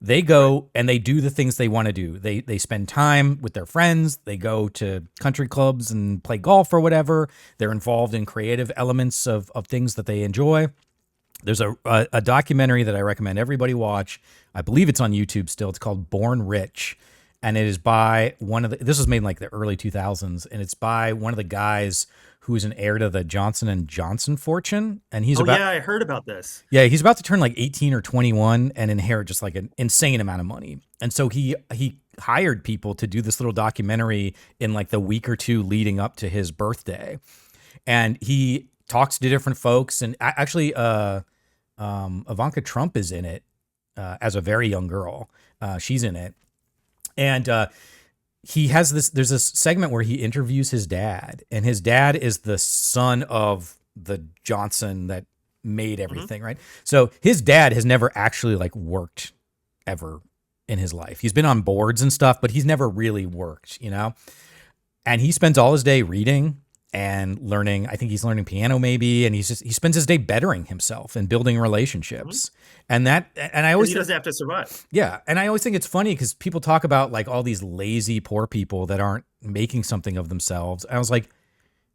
They Right. go and they do the things they want to do. They spend time with their friends. They go to country clubs and play golf or whatever. They're involved in creative elements of things that they enjoy. There's a documentary that I recommend everybody watch. I believe it's on YouTube still. It's called Born Rich, and it is by one of the. This was made in like the early 2000s, and it's by one of the guys who is an heir to the Johnson and Johnson fortune, and he's Oh about yeah, I heard about this. yeah, he's about to turn like 18 or 21 and inherit just like an insane amount of money. And so he hired people to do this little documentary in like the week or two leading up to his birthday. And he talks to different folks and actually Ivanka Trump is in it as a very young girl. She's in it. And he has this there's this segment where he interviews his dad, and his dad is the son of the Johnson that made Hmm. everything, right? So his dad has never actually like worked ever in his life. He's been on boards and stuff, but he's never really worked, you know? And he spends all his day reading and learning. I think he's learning piano maybe, and he spends his day bettering himself and building Hmm. relationships. And I Because always he doesn't have to survive. yeah, and I always think it's funny because people talk about like all these lazy poor people that aren't making something of themselves. And I was like,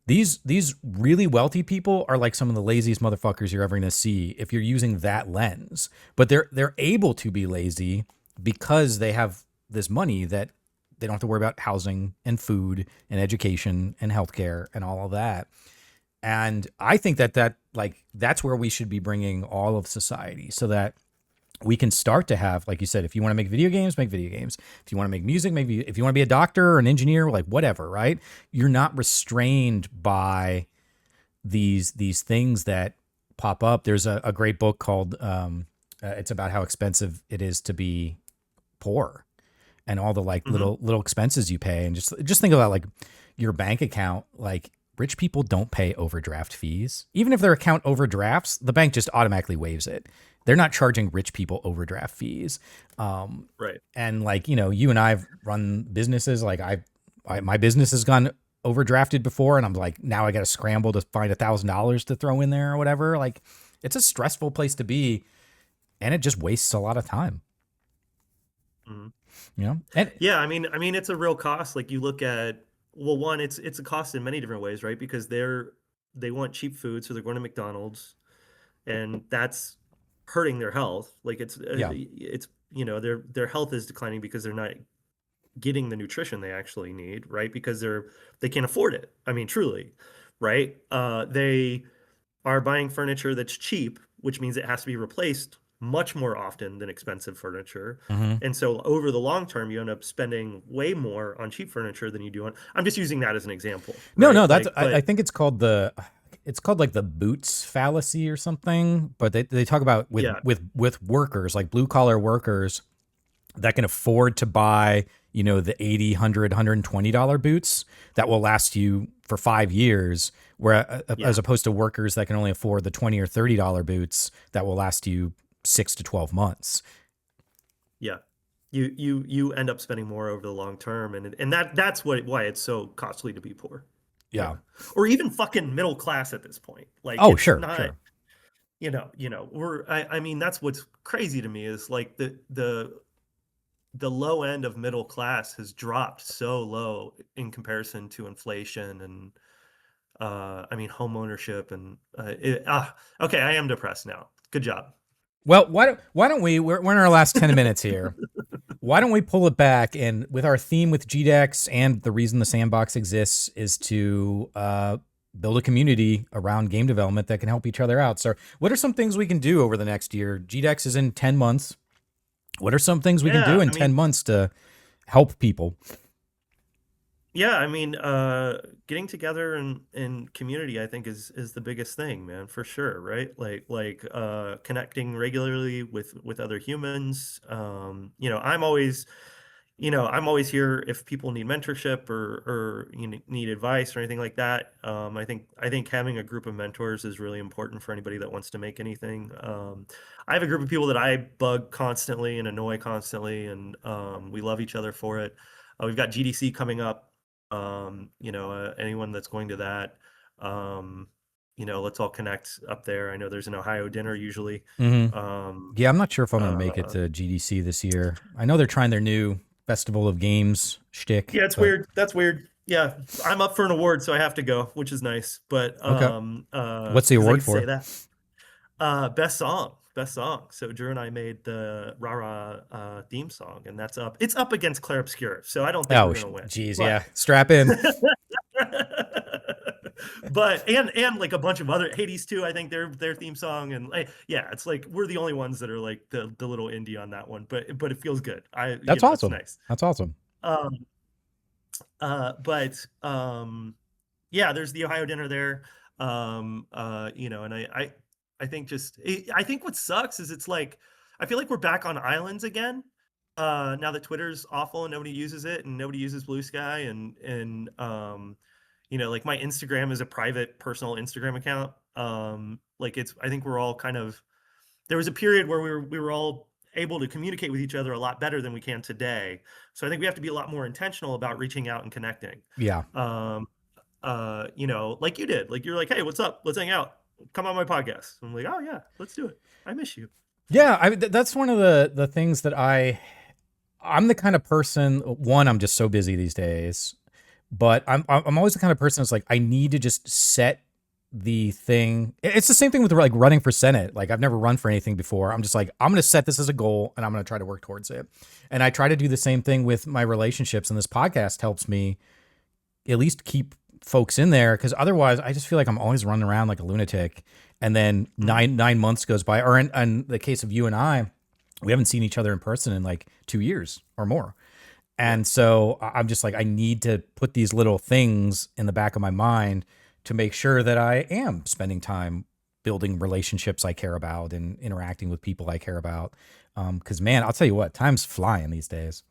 these really wealthy people are like some of the laziest motherfuckers you're ever going to see if you're using that lens. But they're able to be lazy because they have this money that they don't have to worry about housing and food and education and healthcare and all of that. And I think that like that's where we should be bringing all of society so that we can start to have, like you said, if you want to make video games, make video games. If you want to make music, maybe if you want to be a doctor or an engineer, like whatever, right? You're not restrained by these things that pop up. There's a great book called it's about how expensive it is to be poor and all the like Hmm. little expenses you pay, and just think about like your bank account. Like rich people don't pay overdraft fees. Even if their account overdrafts, the bank just automatically waives it. They're not charging rich people overdraft fees. Right. And like, you and I've run businesses. Like my business has gone overdrafted before, and I'm like, now I got to scramble to find $1,000 to throw in there or whatever. Like, it's a stressful place to be, and it just wastes a lot of time. Hmm. And Yeah, I mean, it's a real cost. Like you look at, well, one, it's a cost in many different ways, right? Because they want cheap food, so they're going to McDonald's, and that's hurting their health. Like yeah, it's their health is declining because they're not getting the nutrition they actually need, right? Because they can't afford it. I mean, truly, right? They are buying furniture that's cheap, which means it has to be replaced much more often than expensive furniture. hmm And so over the long term, you end up spending way more on cheap furniture than you do on. I'm just using that as an example, no, right? that's Like, I but think it's called like the boots fallacy or something. But they talk about yeah, with workers like blue collar workers that can afford to buy, the 80, 100, $120 boots that will last you for 5 years, where as yeah, opposed to workers that can only afford the 20 or $30 boots that will last you 6 to 12 months. yeah. You end up spending more over the long term, and that's why it's so costly to be poor. Yeah, Yeah. or even fucking middle class at this point. Like Oh, it's sure, not. sure. I mean, that's what's crazy to me is like the low end of middle class has dropped so low in comparison to inflation and I mean home ownership and okay, I am depressed now. Good job. Well, why don't we? We're in our last 10 minutes here. Why don't we pull it back? And with our theme with GDEX and the reason the sandbox exists is to build a community around game development that can help each other out. So, what are some things we can do over the next year? GDEX is in 10 months. What are some things we can do Yeah, in I 10 mean, months to help people? yeah, I mean, getting together in community, I think is the biggest thing, man, for sure, right? Connecting regularly with other humans. I'm always here if people need mentorship or need advice or anything like that. I think having a group of mentors is really important for anybody that wants to make anything. I have a group of people that I bug constantly and annoy constantly, and we love each other for it. We've got GDC coming up. Anyone that's going to that, let's all connect up there. I know there's an Ohio dinner usually. Hmm. Um, Yeah, I'm not sure if I'm going to make it uh, to GDC this year. I know they're trying their new Festival of Games shtick, Yeah, it's but weird. That's weird. Yeah, I'm up for an award, so I have to go, which is nice. But okay. What's the because I award get to say for? that. Best song. So Drew and I made the Rah Rah theme song, and that's up. It's up against Clair Obscur, so I don't think Oh, we're gonna win. geez, But yeah. Strap in. but like a bunch of other Hades too. I think their theme song and like yeah, it's like we're the only ones that are like the little indie on that one. But it feels good. That's It's awesome. nice. That's awesome. Um, but yeah, there's the Ohio dinner there. And I think I think what sucks is it's like I feel like we're back on islands again. Now that Twitter's awful and nobody uses it and nobody uses Blue Sky and like my Instagram is a private personal Instagram account. Like it's I think we're all kind of there was a period where we were all able to communicate with each other a lot better than we can today. So I think we have to be a lot more intentional about reaching out and connecting. Yeah. Um, like you did. Like you're like, hey, what's up? Let's hang out. Come on my podcast. I'm like, oh yeah, let's do it. I miss you. Yeah, that's one of the things that I'm the kind of person. One, I'm just so busy these days, but I'm always the kind of person that's like I need to just set the thing. It's the same thing with like running for Senate. Like I've never run for anything before. I'm just like I'm going to set this as a goal and I'm going to try to work towards it. And I try to do the same thing with my relationships, and this podcast helps me at least keep folks in there, because otherwise I just feel like I'm always running around like a lunatic. And then Mhm. 9 months goes by, or in the case of you and I, we haven't seen each other in person in like 2 years or more. Yeah. And so I'm just like, I need to put these little things in the back of my mind to make sure that I am spending time building relationships I care about and interacting with people I care about. Because man, I'll tell you what, time's flying these days.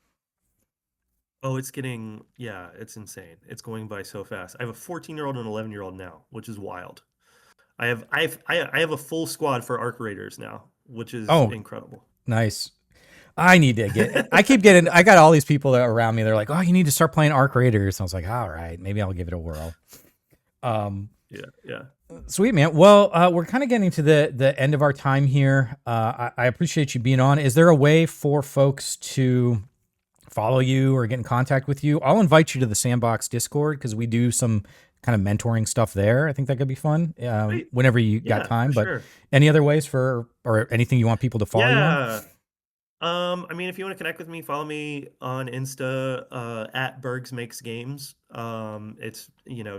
Oh, it's insane. It's going by so fast. I have a 14-year-old and an 11-year-old now, which is wild. I have a full squad for arc raiders now, which is Oh, incredible. nice. I need to I keep getting, I got all these people that are around me. They're like, oh, you need to start playing Arc Raiders. And I was like, all right, maybe I'll give it a whirl. Um, Yeah, yeah. Sweet, man. Well, we're kind of getting to the end of our time here. I appreciate you being on. Is there a way for folks to follow you or get in contact with you? I'll invite you to the Sandbox Discord because we do some kind of mentoring stuff there. I think that could be fun Sweet. whenever you got Yeah, for time. But sure. any other ways or anything you want people to follow you on? Yeah. I mean, if you want to connect with me, follow me on Insta at Bergs Makes Games. It's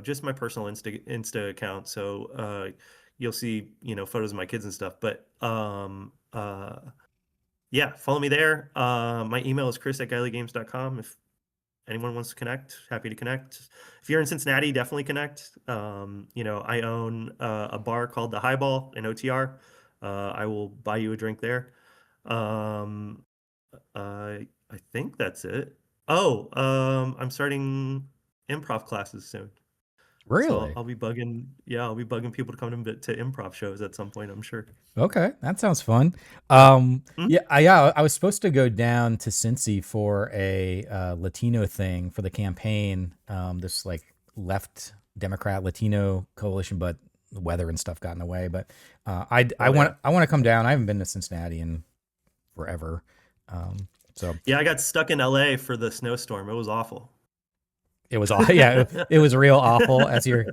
just my personal Insta account, so you'll see photos of my kids and stuff. But yeah, follow me there. My email is chris@gyleegames.com. If anyone wants to connect, happy to connect. If you're in Cincinnati, definitely connect. I own a bar called the Highball in OTR. I will buy you a drink there. Um, I think that's it. Oh, I'm starting improv classes soon. So I'll, Really? I'll be bugging, yeah, I'll be bugging people to come to improv shows at some point, I'm sure. Okay, that sounds fun. Mhm. Yeah, I was supposed to go down to Cincy for a Latino thing for the campaign. This like left Democrat Latino coalition, but the weather and stuff got in the way. But Oh yeah. I want to come down. I haven't been to Cincinnati in forever. So Yeah, I got stuck in LA for the snowstorm. It was awful. it was all yeah, it was real awful as you're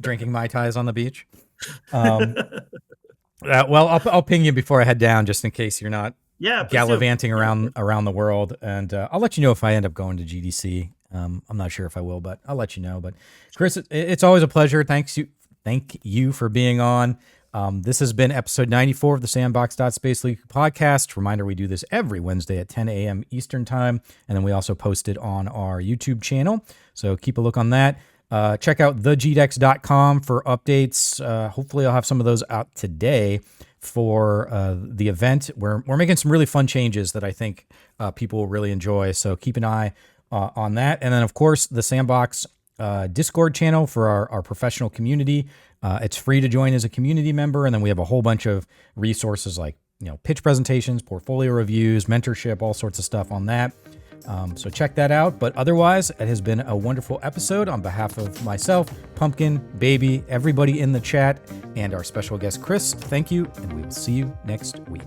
drinking Mai Tais on the beach. Um, Well, I'll ping you before I head down, just in case you're not Yeah, please do. gallivanting around the world, and I'll let you know if I end up going to GDC. I'm not sure if I will, but I'll let you know. But Chris, it's always a pleasure. Thank you for being on. This has been episode 94 of the Sandbox.Space League podcast. Reminder, we do this every Wednesday at 10 a.m. Eastern time, and then we also post it on our YouTube channel. So keep a look on that. Check out thegdex.com for updates. Hopefully I'll have some of those out today for the event. We're making some really fun changes that I think people will really enjoy. So keep an eye on that. And then, of course, the Sandbox Discord channel for our professional community. It's free to join as a community member. And then we have a whole bunch of resources like, pitch presentations, portfolio reviews, mentorship, all sorts of stuff on that. So check that out. But otherwise, it has been a wonderful episode. On behalf of myself, Pumpkin, Baby, everybody in the chat, and our special guest, Chris, thank you. And we will see you next week.